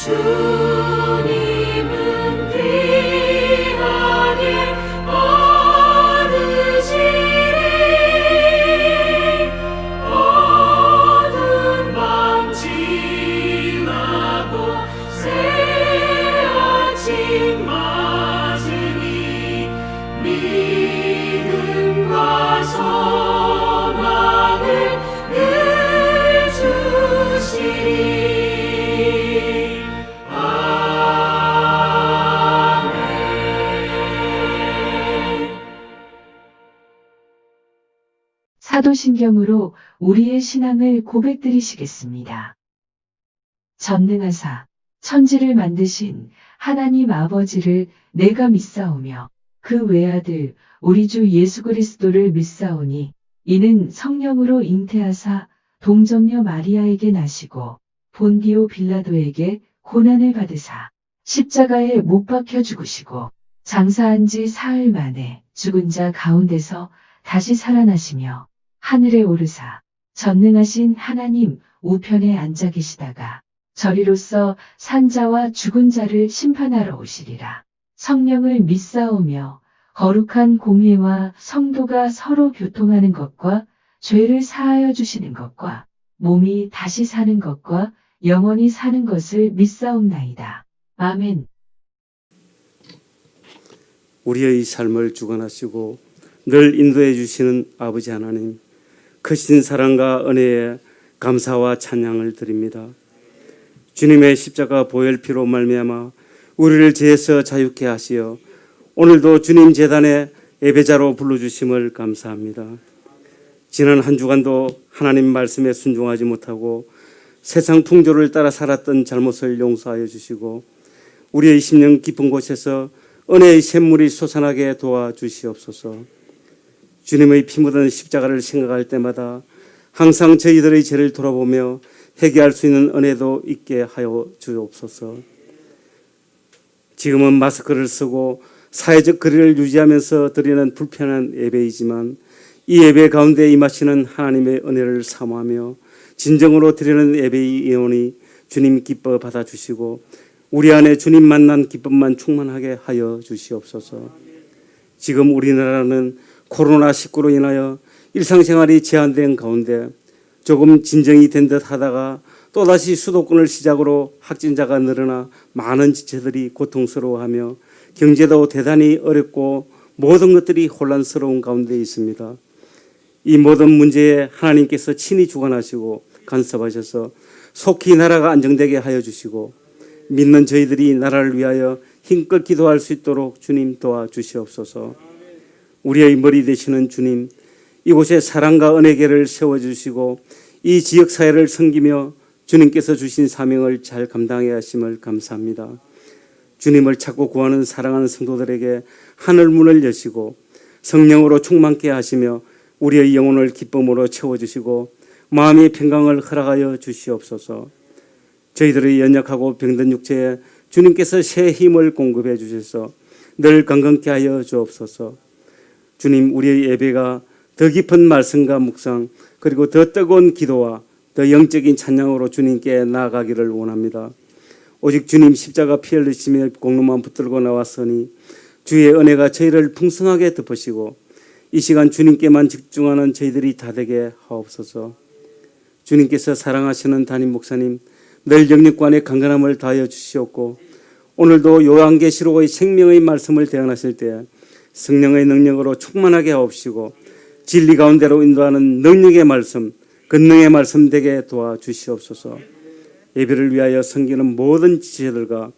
주님은 귀하게 받으시리. 어두운 밤 지나고 새 아침 맞으니 믿음과 소망을 늘 주시리. 사도신경으로 우리의 신앙을 고백드리시겠습니다. 전능하사 천지를 만드신 하나님 아버지를 내가 믿사오며 그 외아들 우리 주 예수 그리스도를 믿사오니 이는 성령으로 잉태하사 동정녀 마리아에게 나시고 본디오 빌라도에게 고난을 받으사 십자가에 못 박혀 죽으시고 장사한 지 사흘 만에 죽은 자 가운데서 다시 살아나시며 하늘에 오르사 전능하신 하나님 우편에 앉아 계시다가 저리로서 산자와 죽은 자를 심판하러 오시리라. 성령을 믿사오며 거룩한 공예와 성도가 서로 교통하는 것과 죄를 사하여 주시는 것과 몸이 다시 사는 것과 영원히 사는 것을 믿사옵나이다. 아멘. 우리의 삶을 주관하시고 늘 인도해 주시는 아버지 하나님, 크신 사랑과 은혜에 감사와 찬양을 드립니다. 주님의 십자가 보혈피로 말미암아 우리를 죄에서 자유케 하시어 오늘도 주님 제단에 예배자로 불러주심을 감사합니다. 지난 한 주간도 하나님 말씀에 순종하지 못하고 세상 풍조를 따라 살았던 잘못을 용서하여 주시고 우리의 심령 깊은 곳에서 은혜의 샘물이 솟아나게 도와주시옵소서. 주님의 피 묻은 십자가를 생각할 때마다 항상 저희들의 죄를 돌아보며 회개할 수 있는 은혜도 있게 하여 주옵소서. 지금은 마스크를 쓰고 사회적 거리를 유지하면서 드리는 불편한 예배이지만 이 예배 가운데 임하시는 하나님의 은혜를 사모하며 진정으로 드리는 예배의 예언이 주님 기뻐 받아주시고 우리 안에 주님 만난 기쁨만 충만하게 하여 주시옵소서. 지금 우리나라는 코로나19로 인하여 일상생활이 제한된 가운데 조금 진정이 된 듯 하다가 또다시 수도권을 시작으로 확진자가 늘어나 많은 지체들이 고통스러워하며 경제도 대단히 어렵고 모든 것들이 혼란스러운 가운데 있습니다. 이 모든 문제에 하나님께서 친히 주관하시고 간섭하셔서 속히 나라가 안정되게 하여 주시고 믿는 저희들이 나라를 위하여 힘껏 기도할 수 있도록 주님 도와주시옵소서. 우리의 머리 되시는 주님, 이곳에 사랑과 은혜계를 세워주시고 이 지역사회를 섬기며 주님께서 주신 사명을 잘 감당해야 하심을 감사합니다. 주님을 찾고 구하는 사랑하는 성도들에게 하늘문을 여시고 성령으로 충만케 하시며 우리의 영혼을 기쁨으로 채워주시고 마음의 평강을 허락하여 주시옵소서. 저희들의 연약하고 병든 육체에 주님께서 새 힘을 공급해 주셔서 늘 건강케 하여 주옵소서. 주님, 우리의 예배가 더 깊은 말씀과 묵상 그리고 더 뜨거운 기도와 더 영적인 찬양으로 주님께 나아가기를 원합니다. 오직 주님 십자가 피 흘리시며 공로만 붙들고 나왔으니 주의 은혜가 저희를 풍성하게 덮으시고 이 시간 주님께만 집중하는 저희들이 다 되게 하옵소서. 주님께서 사랑하시는 담임 목사님 늘 영육관의 강건함을 다하여 주시옵고 오늘도 요한계시록의 생명의 말씀을 대언하실 때 성령의 능력으로 충만하게 하옵시고 진리 가운데로 인도하는 능력의 말씀, 권능의 말씀 되게 도와주시옵소서. 예배를 위하여 섬기는 모든 지체들과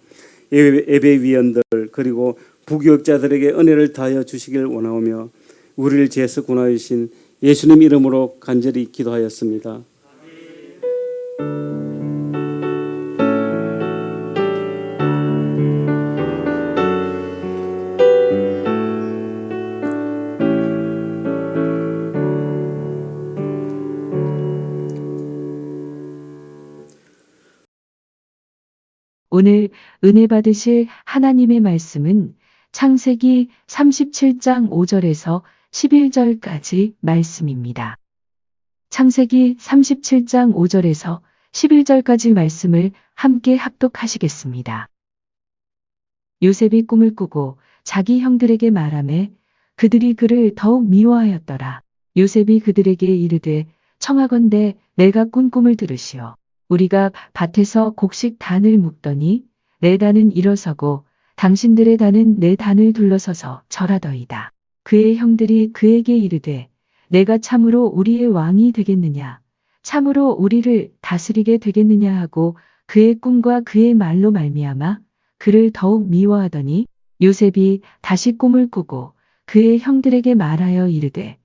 예배위원들 그리고 부교육자들에게 은혜를 다하여 주시길 원하오며 우리를 죄에서 구원하여 주신 예수님 이름으로 간절히 기도하였습니다. 오늘 은혜 받으실 하나님의 말씀은 창세기 37장 5절에서 11절까지 말씀입니다. 창세기 37장 5절에서 11절까지 말씀을 함께 합독하시겠습니다. 요셉이 꿈을 꾸고 자기 형들에게 말하매 그들이 그를 더욱 미워하였더라. 요셉이 그들에게 이르되 청하건대 내가 꾼 꿈을 들으시오. 우리가 밭에서 곡식 단을 묶더니 내 단은 일어서고 당신들의 단은 내 단을 둘러서서 절하더이다. 그의 형들이 그에게 이르되 내가 참으로 우리의 왕이 되겠느냐? 참으로 우리를 다스리게 되겠느냐 하고 그의 꿈과 그의 말로 말미암아 그를 더욱 미워하더니 요셉이 다시 꿈을 꾸고 그의 형들에게 말하여 이르되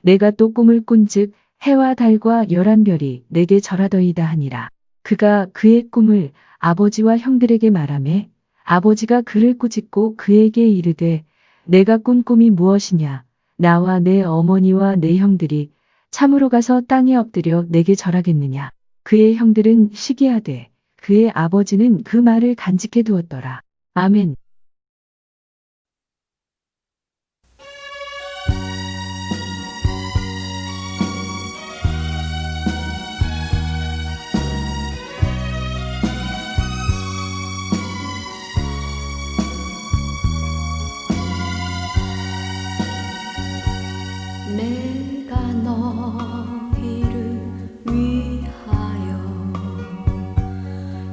내가 또 꿈을 꾼즉 해와 달과 11별이 내게 절하더이다 하니라. 그가 그의 꿈을 아버지와 형들에게 말하매 아버지가 그를 꾸짖고 그에게 이르되 내가 꾼 꿈이 무엇이냐? 나와 내 어머니와 내 형들이 참으로 가서 땅에 엎드려 내게 절하겠느냐? 그의 형들은 시기하되 그의 아버지는 그 말을 간직해 두었더라. 아멘. 내가 너희를 위하여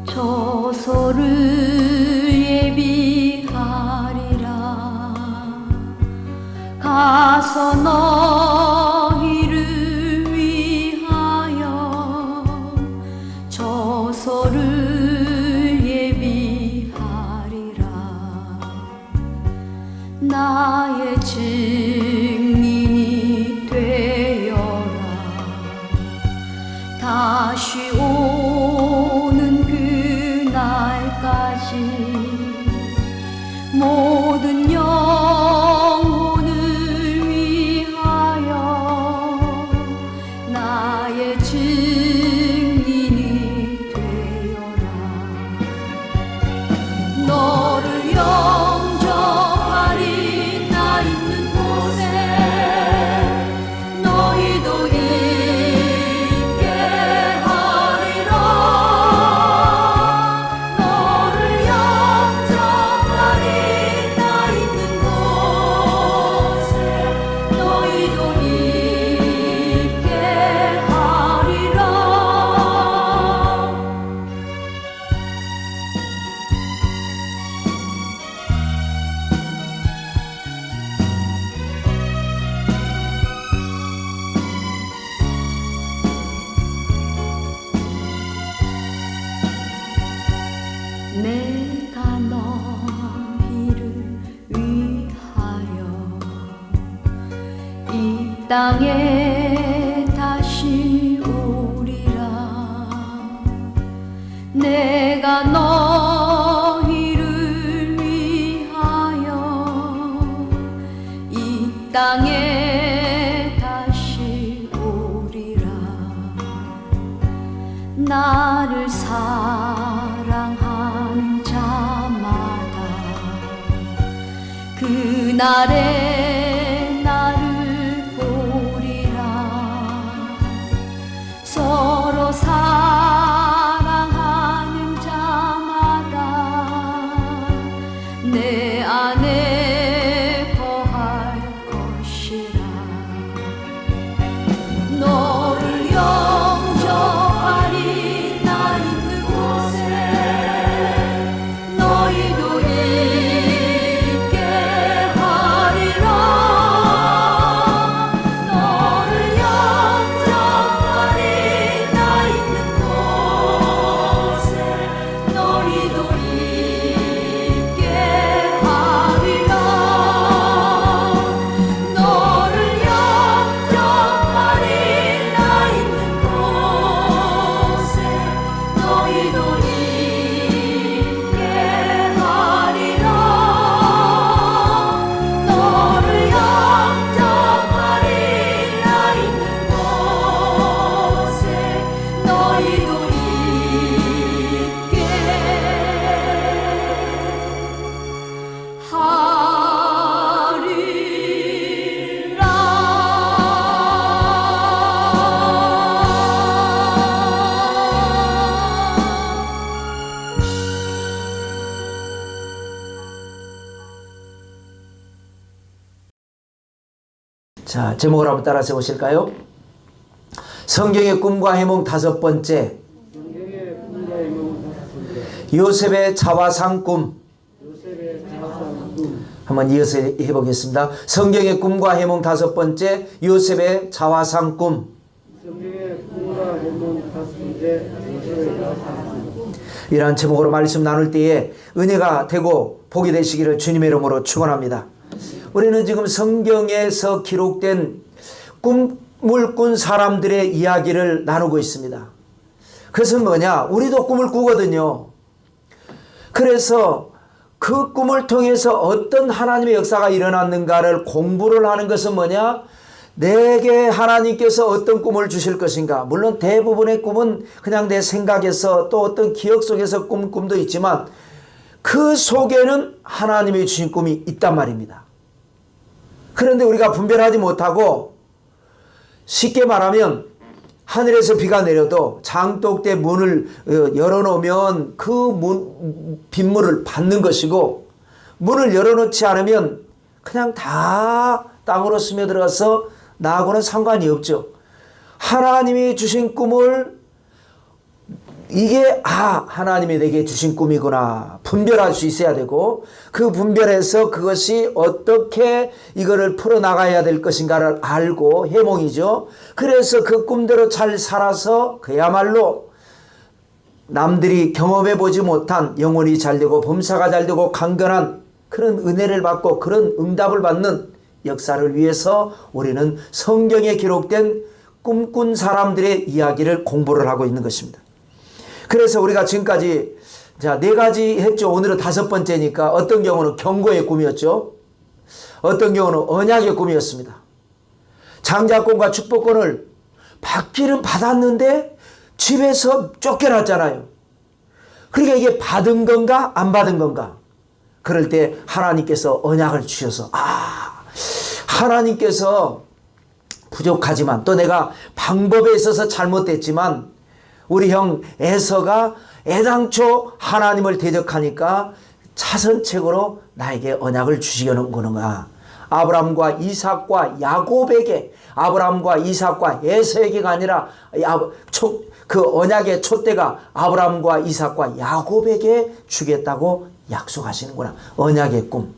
저소를 예비하리라. 가서 너희를 위하여 저소를 예비하리라. 나의 증인이 되어라. 다시 오는 그날까지 모든 영혼을 위하여 나의 증인이 되어라. 너를 영접하리. 나 있는 곳에 너희도 있게 하리라. 너를 영접하리. 나 있는 곳에 너희도 있게 하리라. 내가 너희를 위하여 이 땅에 다시 오리라. 내가 너희를 위하여 이 땅에 다시 오리라. 나를 사랑하는 자마다 그날에 나를 보리라. 서로 사랑하는 자마다 내 안에 거할 것이라. 너를 영접하리. 나 있는 곳에 너희도 있게 하리라. 너를 영접하리. 나 있는 곳에 너희도 있게 하리라. 너를 영접하리. 나 있는 곳에 너희도 있게 하리라. 너를 영접하리. 나 있는 곳에 너희도 있게 자, 제목을 한번 따라서 보실까요? 성경의 꿈과 해몽 다섯 번째. 요셉의 자화상 꿈. 한번 이어서 해보겠습니다. 성경의 꿈과 해몽 다섯 번째. 요셉의 자화상 꿈. 이러한 제목으로 말씀 나눌 때에 은혜가 되고 복이 되시기를 주님의 이름으로 축원합니다. 우리는 지금 성경에서 기록된 꿈을 꾼 사람들의 이야기를 나누고 있습니다. 그것은 뭐냐? 우리도 꿈을 꾸거든요. 그래서 그 꿈을 통해서 어떤 하나님의 역사가 일어났는가를 공부를 하는 것은 뭐냐? 내게 하나님께서 어떤 꿈을 주실 것인가. 물론 대부분의 꿈은 그냥 내 생각에서 또 어떤 기억 속에서 꾼 꿈도 있지만 그 속에는 하나님이 주신 꿈이 있단 말입니다. 그런데 우리가 분별하지 못하고 쉽게 말하면 하늘에서 비가 내려도 장독대 문을 열어놓으면 그 빗물을 받는 것이고 문을 열어놓지 않으면 그냥 다 땅으로 스며들어가서 나하고는 상관이 없죠. 하나님이 주신 꿈을 이게 하나님이 내게 주신 꿈이구나 분별할 수 있어야 되고 그 분별해서 그것이 어떻게 이거를 풀어나가야 될 것인가를 알고 해몽이죠. 그래서 그 꿈대로 잘 살아서 그야말로 남들이 경험해 보지 못한 영혼이 잘 되고 범사가 잘 되고 강건한 그런 은혜를 받고 그런 응답을 받는 역사를 위해서 우리는 성경에 기록된 꿈꾼 사람들의 이야기를 공부를 하고 있는 것입니다. 그래서 우리가 지금까지 네 가지 했죠. 오늘은 다섯 번째니까 어떤 경우는 경고의 꿈이었죠. 어떤 경우는 언약의 꿈이었습니다. 장자권과 축복권을 받기는 받았는데 집에서 쫓겨났잖아요. 그러니까 이게 받은 건가 안 받은 건가. 그럴 때 하나님께서 언약을 주셔서 하나님께서 부족하지만 또 내가 방법에 있어서 잘못됐지만 우리 형 에서가 애당초 하나님을 대적하니까 차선책으로 나에게 언약을 주시려는구나. 아브라함과 이삭과 야곱에게 아브라함과 이삭과 에서에게가 아니라 그 언약의 촛대가 아브라함과 이삭과 야곱에게 주겠다고 약속하시는구나. 언약의 꿈.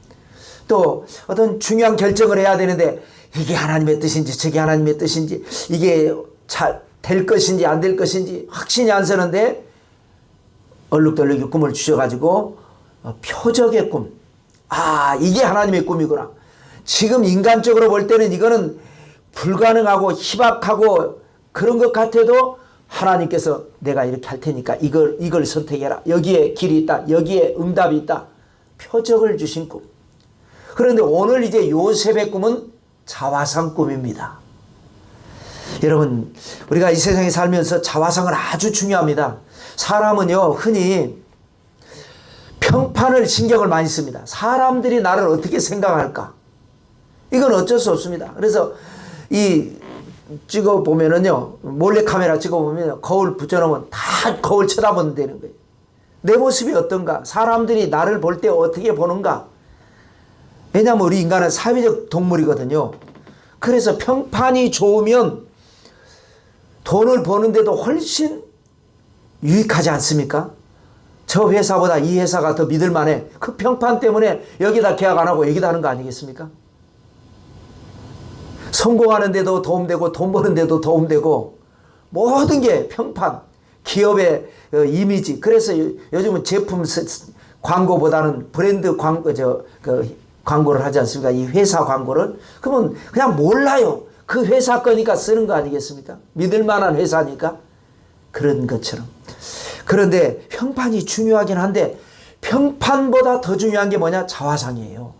또 어떤 중요한 결정을 해야 되는데 이게 하나님의 뜻인지 저게 하나님의 뜻인지 이게 잘 될 것인지 안 될 것인지 확신이 안 서는데 얼룩덜룩이 꿈을 주셔가지고 표적의 꿈. 이게 하나님의 꿈이구나. 지금 인간적으로 볼 때는 이거는 불가능하고 희박하고 그런 것 같아도 하나님께서 내가 이렇게 할 테니까 이걸 선택해라. 여기에 길이 있다. 여기에 응답이 있다. 표적을 주신 꿈. 그런데 오늘 이제 요셉의 꿈은 자화상 꿈입니다. 여러분, 우리가 이 세상에 살면서 자화상은 아주 중요합니다. 사람은요, 흔히 평판을 신경을 많이 씁니다. 사람들이 나를 어떻게 생각할까? 이건 어쩔 수 없습니다. 그래서 찍어보면은요, 몰래카메라 찍어보면 거울 붙여놓으면 다 거울 쳐다보면 되는 거예요. 내 모습이 어떤가? 사람들이 나를 볼 때 어떻게 보는가? 왜냐하면 우리 인간은 사회적 동물이거든요. 그래서 평판이 좋으면 돈을 버는데도 훨씬 유익하지 않습니까? 저 회사보다 이 회사가 더 믿을만해. 그 평판 때문에 여기다 계약 안 하고 여기다 하는 거 아니겠습니까? 성공하는 데도 도움되고 돈 버는 데도 도움되고 모든 게 평판, 기업의 이미지. 그래서 요즘은 제품 광고보다는 브랜드 광고를 하지 않습니까? 이 회사 광고를. 그러면 그냥 몰라요. 그 회사 거니까 쓰는 거 아니겠습니까? 믿을 만한 회사니까. 그런 것처럼. 그런데 평판이 중요하긴 한데 평판보다 더 중요한 게 뭐냐? 자화상이에요.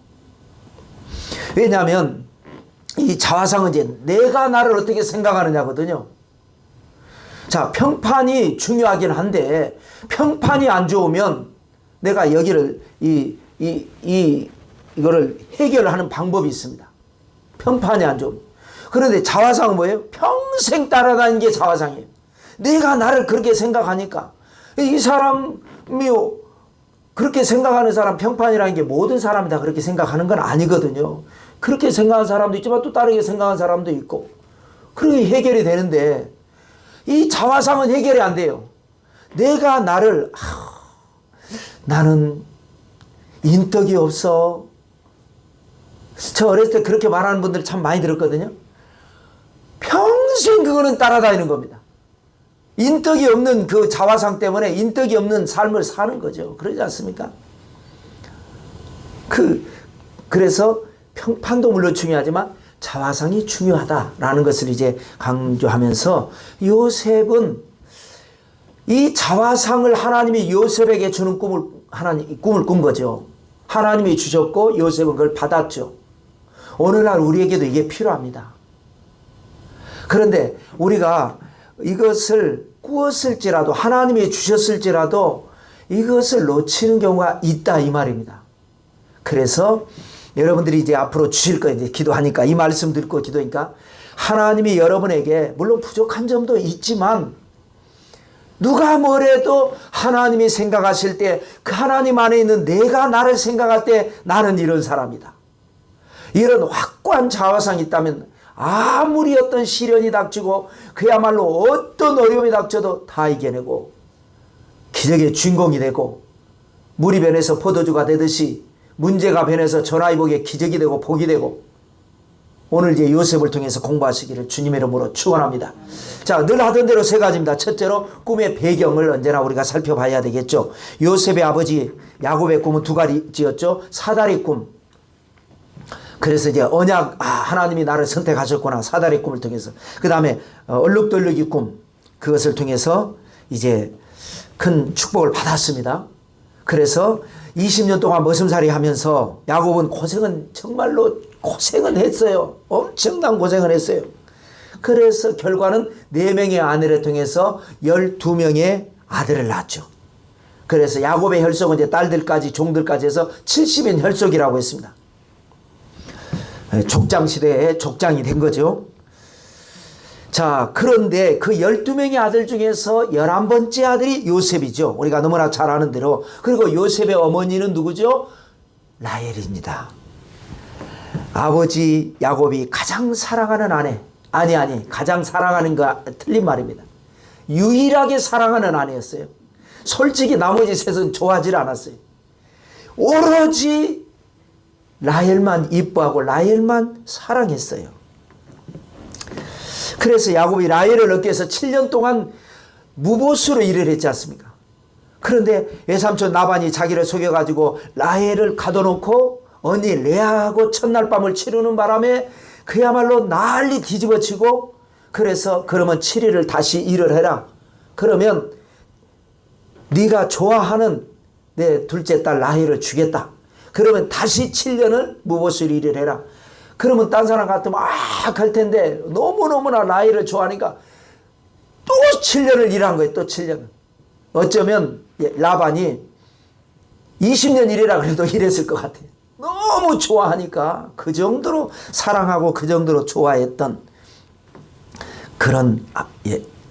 왜냐하면 이 자화상은 이제 내가 나를 어떻게 생각하느냐거든요. 자, 평판이 중요하긴 한데 평판이 안 좋으면 내가 여기를 이거를 해결하는 방법이 있습니다. 평판이 안 좋으면. 그런데 자화상은 뭐예요? 평생 따라다니는 게 자화상이에요. 내가 나를 그렇게 생각하니까. 이 사람이 그렇게 생각하는 사람, 평판이라는 게 모든 사람이 다 그렇게 생각하는 건 아니거든요. 그렇게 생각하는 사람도 있지만 또 다르게 생각하는 사람도 있고, 그렇게 해결이 되는데 이 자화상은 해결이 안 돼요. 내가 나를 나는 인덕이 없어. 저 어렸을 때 그렇게 말하는 분들 참 많이 들었거든요. 평생 그거는 따라다니는 겁니다. 인덕이 없는 그 자화상 때문에 인덕이 없는 삶을 사는 거죠. 그러지 않습니까? 그래서 평판도 물론 중요하지만 자화상이 중요하다라는 것을 이제 강조하면서, 요셉은 이 자화상을 하나님이 요셉에게 주는 꿈을 꾼 거죠. 하나님이 주셨고 요셉은 그걸 받았죠. 오늘날 우리에게도 이게 필요합니다. 그런데 우리가 이것을 꾸었을지라도, 하나님이 주셨을지라도 이것을 놓치는 경우가 있다, 이 말입니다. 그래서 여러분들이 이제 앞으로 주실 거 이제 기도하니까, 이 말씀 듣고 기도하니까, 하나님이 여러분에게 물론 부족한 점도 있지만 누가 뭐래도 하나님이 생각하실 때, 그 하나님 안에 있는 내가 나를 생각할 때 나는 이런 사람이다, 이런 확고한 자화상이 있다면 아무리 어떤 시련이 닥치고 그야말로 어떤 어려움이 닥쳐도 다 이겨내고 기적의 주인공이 되고, 물이 변해서 포도주가 되듯이 문제가 변해서 전화위복의 기적이 되고 복이 되고, 오늘 이제 요셉을 통해서 공부하시기를 주님의 이름으로 축원합니다. 자, 늘 하던 대로 세 가지입니다. 첫째로 꿈의 배경을 언제나 우리가 살펴봐야 되겠죠. 요셉의 아버지 야곱의 꿈은 두 가지였죠. 사다리 꿈. 그래서 이제 언약, 하나님이 나를 선택하셨구나, 사다리 꿈을 통해서. 그 다음에 얼룩덜룩이 꿈, 그것을 통해서 이제 큰 축복을 받았습니다. 그래서 20년 동안 머슴살이 하면서 야곱은 정말로 고생은 했어요. 엄청난 고생을 했어요. 그래서 결과는 4명의 아내를 통해서 12명의 아들을 낳았죠. 그래서 야곱의 혈속은 이제 딸들까지 종들까지 해서 70인 혈속이라고 했습니다. 족장 시대에 족장이 된 거죠. 자, 그런데 그 12명의 아들 중에서 11번째 아들이 요셉이죠. 우리가 너무나 잘 아는 대로. 그리고 요셉의 어머니는 누구죠? 라헬입니다. 아버지 야곱이 가장 사랑하는 아내, 가장 사랑하는 거 틀린 말입니다. 유일하게 사랑하는 아내였어요. 솔직히 나머지 셋은 좋아하지 않았어요. 오로지 라헬만 이뻐하고 라헬만 사랑했어요. 그래서 야곱이 라헬을 얻기 위해서 7년 동안 무보수로 일을 했지 않습니까? 그런데 외삼촌 나반이 자기를 속여가지고 라헬을 가둬놓고 언니 레아하고 첫날 밤을 치르는 바람에 그야말로 난리 뒤집어치고, 그래서 그러면 7일을 다시 일을 해라. 그러면 네가 좋아하는 내 둘째 딸 라헬을 주겠다. 그러면 다시 7년을 무보수로 일을 해라. 그러면 딴 사람 같으면 할 텐데 너무너무나 라헬을 좋아하니까 또 7년을 일한 거예요. 또 7년을. 어쩌면 라반이 20년 일이라 그래도 일했을 것 같아요. 너무 좋아하니까, 그 정도로 사랑하고 그 정도로 좋아했던 그런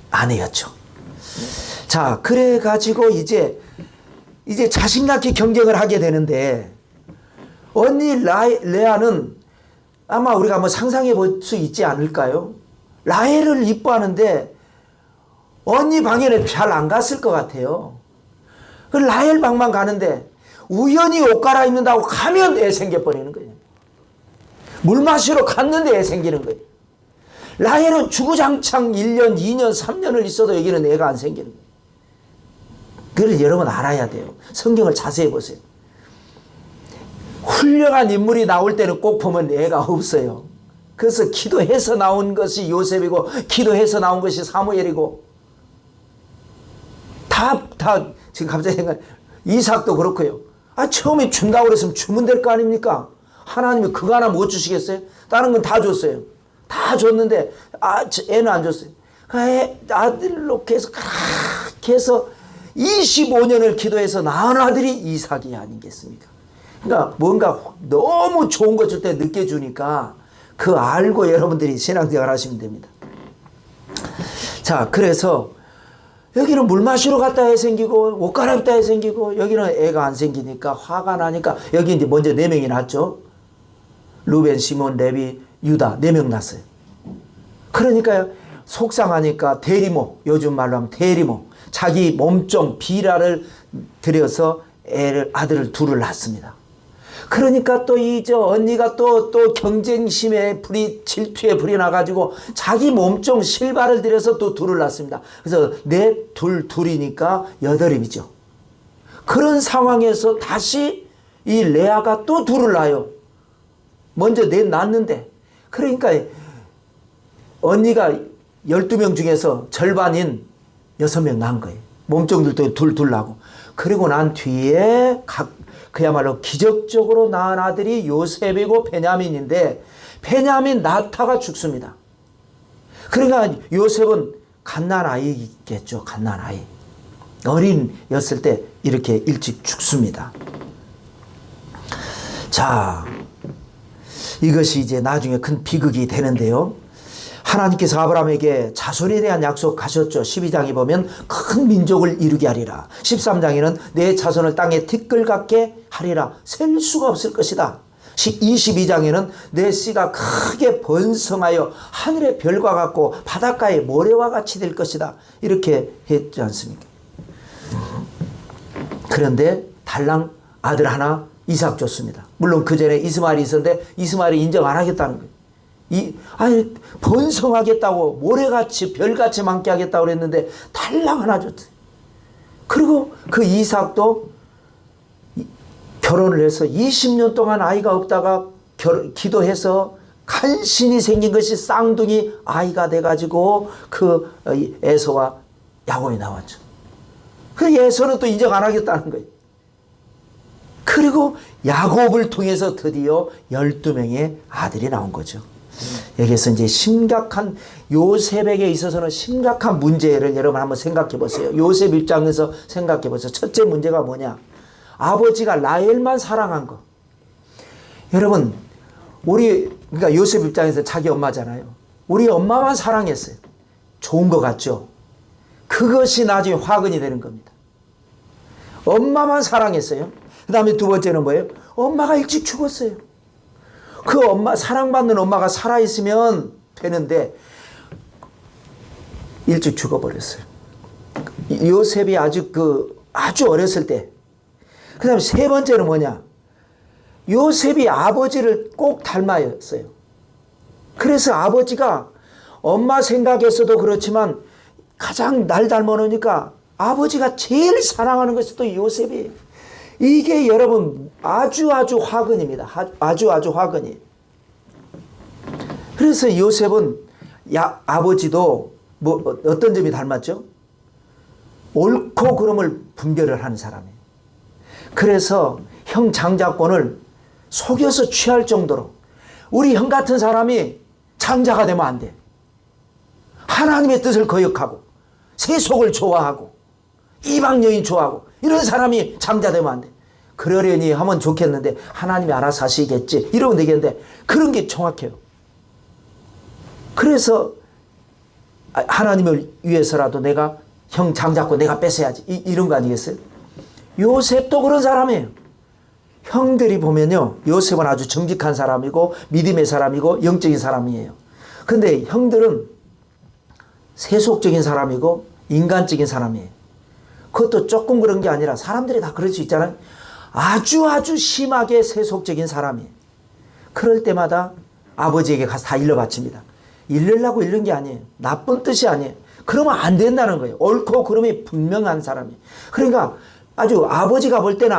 아내였죠. 자, 그래가지고 이제 자식 낳기 경쟁을 하게 되는데, 언니 레아는 아마 우리가 한번 상상해 볼 수 있지 않을까요? 라헬을 이뻐하는데 언니 방에는 잘 안 갔을 것 같아요. 그 라헬 방만 가는데 우연히 옷 갈아입는다고 가면 애 생겨버리는 거예요. 물 마시러 갔는데 애 생기는 거예요. 라헬은 주구장창 1년, 2년, 3년을 있어도 여기는 애가 안 생기는 거예요. 그걸 여러분 알아야 돼요. 성경을 자세히 보세요. 훌륭한 인물이 나올 때는 꼭 보면 애가 없어요. 그래서 기도해서 나온 것이 요셉이고, 기도해서 나온 것이 사무엘이고, 다 지금 갑자기 생각, 이삭도 그렇고요. 처음에 준다고 그랬으면 주면 될 거 아닙니까? 하나님이 그거 하나 못 주시겠어요? 다른 건 다 줬어요. 다 줬는데 애는 안 줬어요. 아들로 계속 그렇게 해서 25년을 기도해서 낳은 아들이 이삭이 아니겠습니까? 그러니까 뭔가 너무 좋은 거 줄 때 늦게 주니까 그 알고 여러분들이 신앙생활 하시면 됩니다. 자, 그래서 여기는 물 마시러 갔다 애 생기고 옷 갈아입다 애 생기고, 여기는 애가 안 생기니까 화가 나니까 여기 이제 먼저 4명이 낳았죠. 루벤, 시몬, 레위, 유다 4명 낳았어요. 그러니까요, 속상하니까 대리모, 요즘 말로 하면 대리모, 자기 몸종 비라를 들여서 아들을 둘을 낳습니다. 그러니까 또 언니가 또 경쟁심에 질투에 불이 나가지고 자기 몸종 실바를 들여서 또 둘을 낳습니다. 그래서 둘이니까 8이죠. 그런 상황에서 다시 이 레아가 또 둘을 낳아요. 먼저 낳았는데, 그러니까 언니가 12명 중에서 절반인 6명 낳은 거예요. 몸종들도 둘 낳고. 그리고 난 뒤에 그야말로 기적적으로 낳은 아들이 요셉이고 베냐민인데, 베냐민 나타가 죽습니다. 그러니까 요셉은 갓난아이겠죠. 갓난아이. 어린이었을 때 이렇게 일찍 죽습니다. 자, 이것이 이제 나중에 큰 비극이 되는데요. 하나님께서 아브라함에게 자손에 대한 약속하셨죠. 12장에 보면 큰 민족을 이루게 하리라. 13장에는 내 자손을 땅에 티끌 같게 하리라. 셀 수가 없을 것이다. 22장에는 내 씨가 크게 번성하여 하늘의 별과 같고 바닷가의 모래와 같이 될 것이다. 이렇게 했지 않습니까? 그런데 달랑 아들 하나 이삭 줬습니다. 물론 그 전에 이스마엘이 있었는데 이스마엘이 인정 안 하겠다는 거예요. 번성하겠다고 모래같이 별같이 많게 하겠다고 그랬는데 달랑 하나 줬어요. 그리고 그 이삭도 결혼을 해서 20년 동안 아이가 없다가 기도해서 간신히 생긴 것이 쌍둥이 아이가 돼가지고 그 에서와 야곱이 나왔죠. 그 에서는 또 인정 안 하겠다는 거예요. 그리고 야곱을 통해서 드디어 12명의 아들이 나온 거죠. 여기서 이제 심각한, 요셉에게 있어서는 심각한 문제를 여러분 한번 생각해 보세요. 요셉 입장에서 생각해 보세요. 첫째 문제가 뭐냐? 아버지가 라헬만 사랑한 거. 여러분, 그러니까 요셉 입장에서 자기 엄마잖아요. 우리 엄마만 사랑했어요. 좋은 거 같죠? 그것이 나중에 화근이 되는 겁니다. 엄마만 사랑했어요. 그 다음에 두 번째는 뭐예요? 엄마가 일찍 죽었어요. 그 엄마, 사랑받는 엄마가 살아있으면 되는데 일찍 죽어버렸어요. 요셉이 아주 어렸을 때. 그 다음에 세 번째는 뭐냐? 요셉이 아버지를 꼭 닮아였어요. 그래서 아버지가 엄마 생각에서도 그렇지만 가장 날 닮아놓으니까 아버지가 제일 사랑하는 것이 또 요셉이에요. 이게 여러분 아주 화근입니다. 아주 화근이. 그래서 요셉은 아버지도 어떤 점이 닮았죠? 옳고 그름을 분별을 하는 사람이에요. 그래서 형 장자권을 속여서 취할 정도로 우리 형 같은 사람이 장자가 되면 안 돼. 하나님의 뜻을 거역하고 세속을 좋아하고 이방 여인 좋아하고 이런 사람이 장자 되면 안 돼. 그러려니 하면 좋겠는데 하나님이 알아서 하시겠지 이러면 되겠는데 그런 게 정확해요. 그래서 하나님을 위해서라도 내가 형 장자권 내가 뺏어야지 이런 거 아니겠어요? 요셉도 그런 사람이에요. 형들이 보면요, 요셉은 아주 정직한 사람이고 믿음의 사람이고 영적인 사람이에요. 근데 형들은 세속적인 사람이고 인간적인 사람이에요. 그것도 조금 그런 게 아니라 사람들이 다 그럴 수 있잖아요. 아주 심하게 세속적인 사람이에요. 그럴 때마다 아버지에게 가서 다 일러 바칩니다. 일르려고 일른 게 아니에요. 나쁜 뜻이 아니에요. 그러면 안 된다는 거예요. 옳고 그름이 분명한 사람이에요. 그러니까 아주 아버지가 볼 때는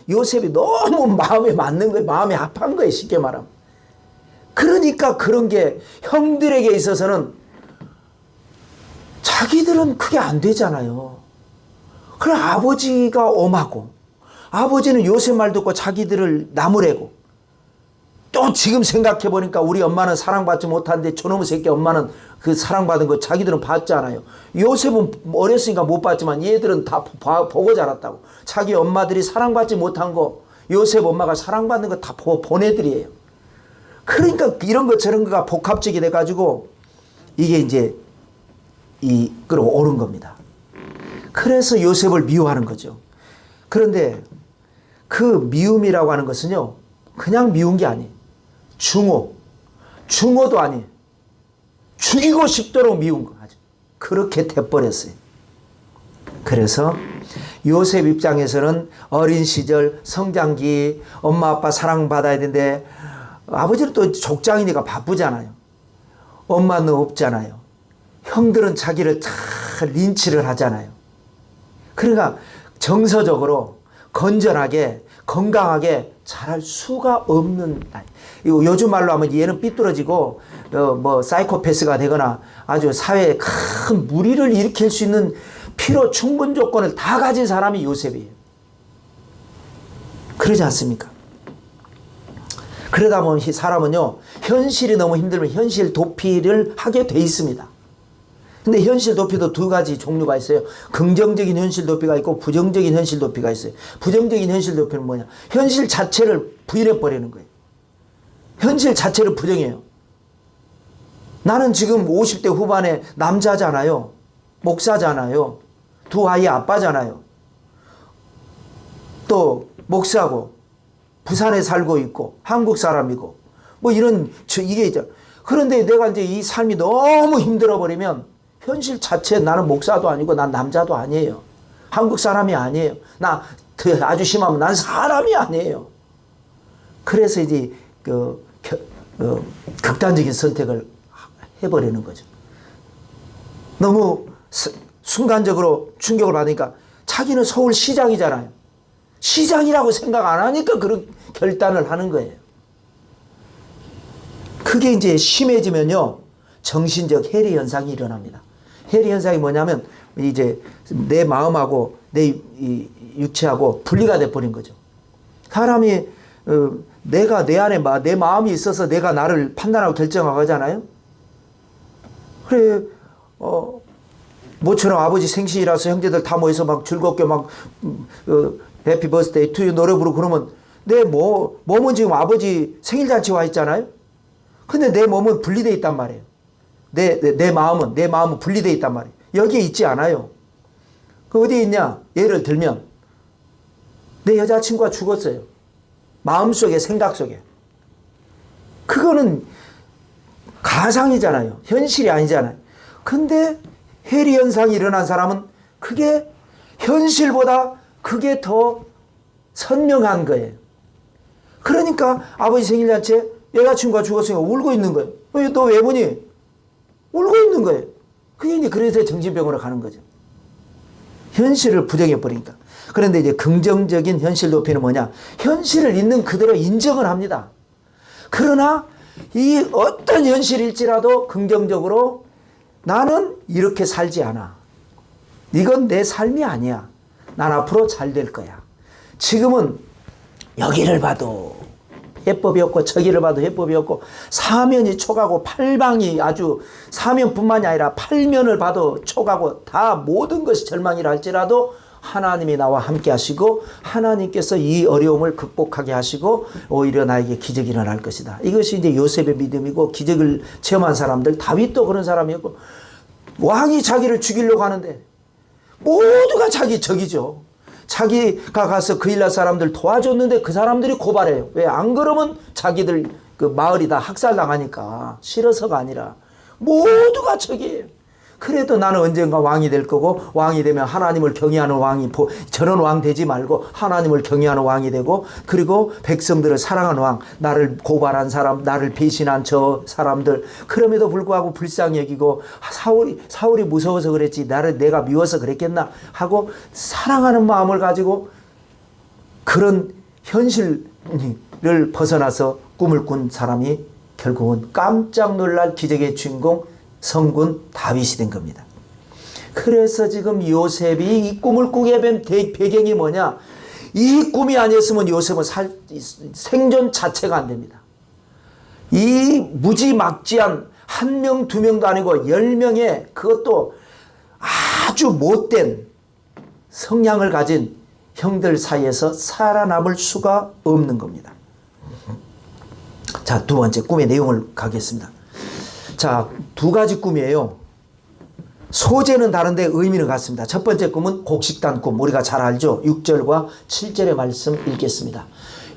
요셉이 너무 마음에 맞는 거예요. 마음에 합한 거예요. 쉽게 말하면. 그러니까 그런 게 형들에게 있어서는 자기들은 그게 안 되잖아요. 그럼 아버지가 엄하고 아버지는 요셉 말 듣고 자기들을 나무래고 또 지금 생각해 보니까 우리 엄마는 사랑받지 못하는데 저놈의 새끼 엄마는 그 사랑받은 거 자기들은 봤잖아요. 요셉은 어렸으니까 못 봤지만 얘들은 다 보고 자랐다고. 자기 엄마들이 사랑받지 못한 거 요셉 엄마가 사랑받는 거 다 보내드려요. 그러니까 이런 거 저런 거가 복합적이 돼가지고 이게 이제 끌어오른 겁니다. 그래서 요셉을 미워하는 거죠. 그런데 그 미움이라고 하는 것은요, 그냥 미운 게 아니에요. 중호도 아니에요. 죽이고 싶도록 미운 거 아주 그렇게 돼버렸어요. 그래서 요셉 입장에서는 어린 시절 성장기 엄마 아빠 사랑받아야 되는데 아버지는 또 족장이니까 바쁘잖아요. 엄마는 없잖아요. 형들은 자기를 다 린치를 하잖아요. 그러니까 정서적으로 건전하게 건강하게 자랄 수가 없는 나이. 요즘 말로 하면 얘는 삐뚤어지고 뭐 사이코패스가 되거나 아주 사회에 큰 무리를 일으킬 수 있는 필요 충분 조건을 다 가진 사람이 요셉이에요. 그러지 않습니까? 그러다 보면 사람은요, 현실이 너무 힘들면 현실 도피를 하게 돼 있습니다. 근데 현실 도피도 두 가지 종류가 있어요. 긍정적인 현실 도피가 있고 부정적인 현실 도피가 있어요. 부정적인 현실 도피는 뭐냐? 현실 자체를 부인해 버리는 거예요. 현실 자체를 부정해요. 나는 지금 50대 후반에 남자잖아요. 목사잖아요. 두 아이 아빠잖아요. 또 목사고 부산에 살고 있고 한국 사람이고 뭐 이런 이게 있죠. 그런데 내가 이제 이 삶이 너무 힘들어 버리면 현실 자체 나는 목사도 아니고 난 남자도 아니에요. 한국 사람이 아니에요. 나 아주 심하면 난 사람이 아니에요. 그래서 이제 극단적인 선택을 해버리는 거죠. 너무 순간적으로 충격을 받으니까 자기는 서울시장이잖아요. 시장이라고 생각 안 하니까 그런 결단을 하는 거예요. 그게 이제 심해지면요, 정신적 해리 현상이 일어납니다. 해리 현상이 뭐냐면 이제 내 마음하고 내 육체하고 분리가 돼버린 거죠. 사람이 내가 내 안에 내 마음이 있어서 내가 나를 판단하고 결정하고 하잖아요. 그래 모처럼 아버지 생신이라서 형제들 다 모여서 막 즐겁게 막 해피 버스데이 투유 노래 부르고 그러면 내 몸은 지금 아버지 생일잔치 와 있잖아요. 근데 내 몸은 분리되어 있단 말이에요. 내 마음은 분리되어 있단 말이에요. 여기에 있지 않아요. 그 어디에 있냐? 예를 들면 내 여자친구가 죽었어요. 마음속에 생각 속에. 그거는 가상이잖아요. 현실이 아니잖아요. 근데 해리 현상이 일어난 사람은 그게 현실보다 그게 더 선명한 거예요. 그러니까 아버지 생일잔치에 여자친구가 죽었으니까 울고 있는 거예요. 너 왜 보니? 울고 있는 거예요. 그게 이제 그래서 정신병원으로 가는 거죠. 현실을 부정해 버리니까. 그런데 이제 긍정적인 현실 도피는 뭐냐? 현실을 있는 그대로 인정을 합니다. 그러나 이 어떤 현실일지라도 긍정적으로 나는 이렇게 살지 않아. 이건 내 삶이 아니야. 난 앞으로 잘 될 거야. 지금은 여기를 봐도 해법이 없고 저기를 봐도 해법이 없고 사면이 촉하고 팔방이 아주 사면뿐만이 아니라 팔면을 봐도 촉하고 다 모든 것이 절망이라 할지라도 하나님이 나와 함께 하시고 하나님께서 이 어려움을 극복하게 하시고 오히려 나에게 기적이 일어날 것이다. 이것이 이제 요셉의 믿음이고 기적을 체험한 사람들, 다윗도 그런 사람이었고 왕이 자기를 죽이려고 하는데 모두가 자기 적이죠. 자기가 가서 그일라 사람들 도와줬는데 그 사람들이 고발해요. 왜? 안 그러면 자기들 그 마을이 다 학살당하니까. 싫어서가 아니라 모두가 적이에요. 그래도 나는 언젠가 왕이 될 거고 왕이 되면 하나님을 경외하는 왕이 저런 왕 되지 말고 하나님을 경외하는 왕이 되고 그리고 백성들을 사랑하는 왕, 나를 고발한 사람, 나를 배신한 저 사람들 그럼에도 불구하고 불쌍히 여기고 사울이 무서워서 그랬지 내가 미워서 그랬겠나 하고 사랑하는 마음을 가지고 그런 현실을 벗어나서 꿈을 꾼 사람이 결국은 깜짝 놀랄 기적의 주인공 성군 다윗이 된 겁니다. 그래서 지금 요셉이 이 꿈을 꾸게 된 배경이 뭐냐? 이 꿈이 아니었으면 요셉은 생존 자체가 안 됩니다. 이 무지막지한 1명, 2명도 아니고 10명의 그것도 아주 못된 성향을 가진 형들 사이에서 살아남을 수가 없는 겁니다. 자, 두 번째 꿈의 내용을 가겠습니다. 자, 두 가지 꿈이에요. 소재는 다른데 의미는 같습니다. 첫 번째 꿈은 곡식단 꿈, 우리가 잘 알죠. 6절과 7절의 말씀 읽겠습니다.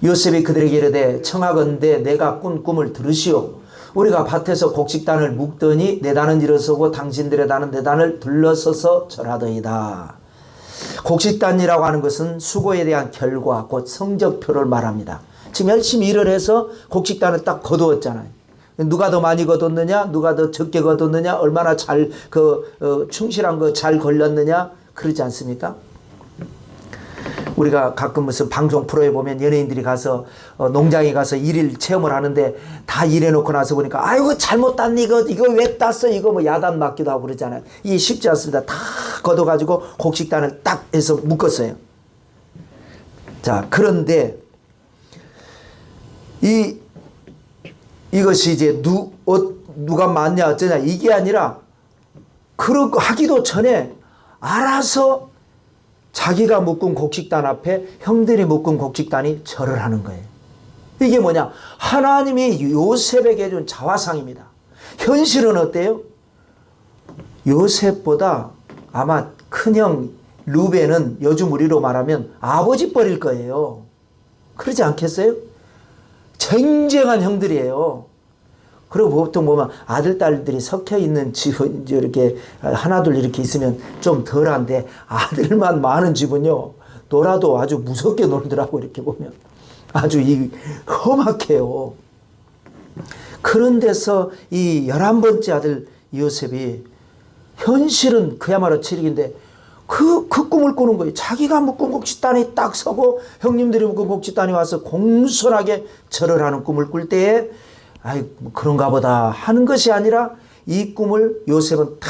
요셉이 그들에게 이르되 청하건대 내가 꾼 꿈을 들으시오. 우리가 밭에서 곡식단을 묶더니 내 단은 일어서고 당신들의 단은 내 단을 둘러서서 절하더이다. 곡식단이라고 하는 것은 수고에 대한 결과, 곧 성적표를 말합니다. 지금 열심히 일을 해서 곡식단을 딱 거두었잖아요. 누가 더 많이 거뒀느냐, 누가 더 적게 거뒀느냐, 얼마나 잘 충실한 거 잘 걸렸느냐, 그러지 않습니까? 우리가 가끔 무슨 방송 프로에 보면 연예인들이 가서 농장에 가서 일일 체험을 하는데 다 일해놓고 나서 보니까 아이고 잘못 땄니, 이거 왜 땄어, 이거 뭐 야단 맞기도 하고 그러잖아요. 이게 쉽지 않습니다. 다 걷어가지고 곡식단을 딱 해서 묶었어요. 자, 그런데 이것이 이제 누가 맞냐 어쩌냐 이게 아니라 그런 거 하기도 전에 알아서 자기가 묶은 곡식단 앞에 형들이 묶은 곡식단이 절을 하는 거예요. 이게 뭐냐? 하나님이 요셉에게 준 자화상입니다. 현실은 어때요? 요셉보다 아마 큰형 루벤은 요즘 우리로 말하면 아버지 뻘일 거예요. 그러지 않겠어요? 쟁쟁한 형들이에요. 그리고 보통 보면 아들, 딸들이 섞여 있는 집은 이렇게 하나둘 이렇게 있으면 좀 덜한데 아들만 많은 집은요, 놀아도 아주 무섭게 놀더라고, 이렇게 보면. 아주 험악해요. 그런 데서 이 11번째 아들 요셉이 현실은 그야말로 칠익인데 그 꿈을 꾸는 거예요. 자기가 묶은 곡식단이 딱 서고 형님들이 묶은 곡식단이 와서 공손하게 절을 하는 꿈을 꿀 때에 아이 뭐 그런가 보다 하는 것이 아니라 이 꿈을 요셉은 탁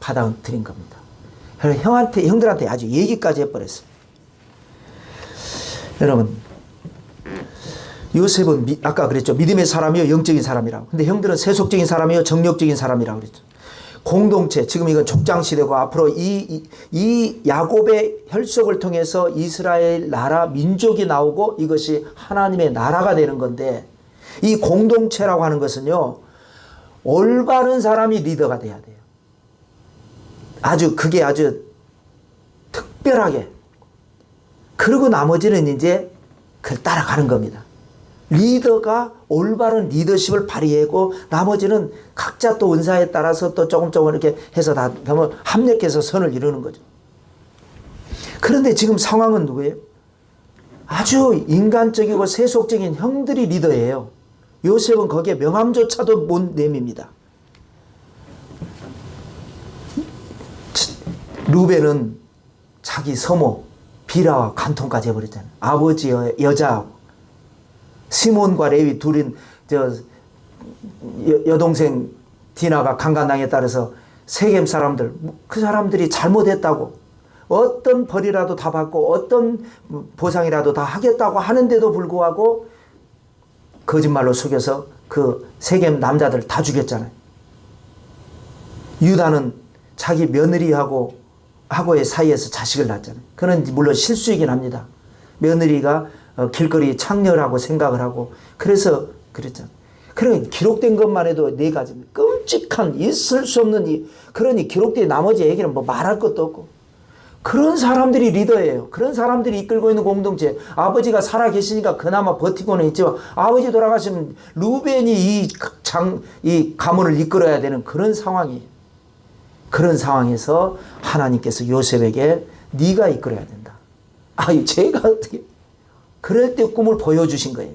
받아들인 겁니다. 형들한테 아주 얘기까지 해버렸어요. 여러분, 요셉은 아까 그랬죠. 믿음의 사람이요 영적인 사람이라고. 근데 형들은 세속적인 사람이요 정력적인 사람이라고 그랬죠. 공동체, 지금 이건 족장시대고 앞으로 이 야곱의 혈속을 통해서 이스라엘 나라 민족이 나오고 이것이 하나님의 나라가 되는 건데, 이 공동체라고 하는 것은요 올바른 사람이 리더가 돼야 돼요. 그게 아주 특별하게. 그리고 나머지는 이제 그걸 따라가는 겁니다. 리더가 올바른 리더십을 발휘하고 나머지는 각자 또 은사에 따라서 또 조금 이렇게 해서 다 합력해서 선을 이루는 거죠. 그런데 지금 상황은 누구예요? 아주 인간적이고 세속적인 형들이 리더예요. 요셉은 거기에 명함조차도 못 내밉니다. 루벤은 자기 서모 비라와 간통까지 해버렸잖아요. 아버지 여자 시몬과 레위 둘인 여동생 디나가 강간당에 따라서 세겜 사람들, 그 사람들이 잘못했다고 어떤 벌이라도 다 받고 어떤 보상이라도 다 하겠다고 하는데도 불구하고 거짓말로 속여서 그 세겜 남자들 다 죽였잖아요. 유다는 자기 며느리하고의 사이에서 자식을 낳았잖아요. 그는 물론 실수이긴 합니다. 며느리가 길거리 창녀라고 생각을 하고 그래서 그랬잖아요. 그러니 기록된 것만 해도 네 가지 끔찍한 있을 수 없는 그러니 기록된 나머지 얘기는 뭐 말할 것도 없고, 그런 사람들이 리더예요. 그런 사람들이 이끌고 있는 공동체. 아버지가 살아 계시니까 그나마 버티고는 있지만 아버지 돌아가시면 루벤이 이 가문을 이끌어야 되는 그런 상황이에요. 그런 상황에서 하나님께서 요셉에게 네가 이끌어야 된다. 제가 어떻게 그럴 때 꿈을 보여주신 거예요.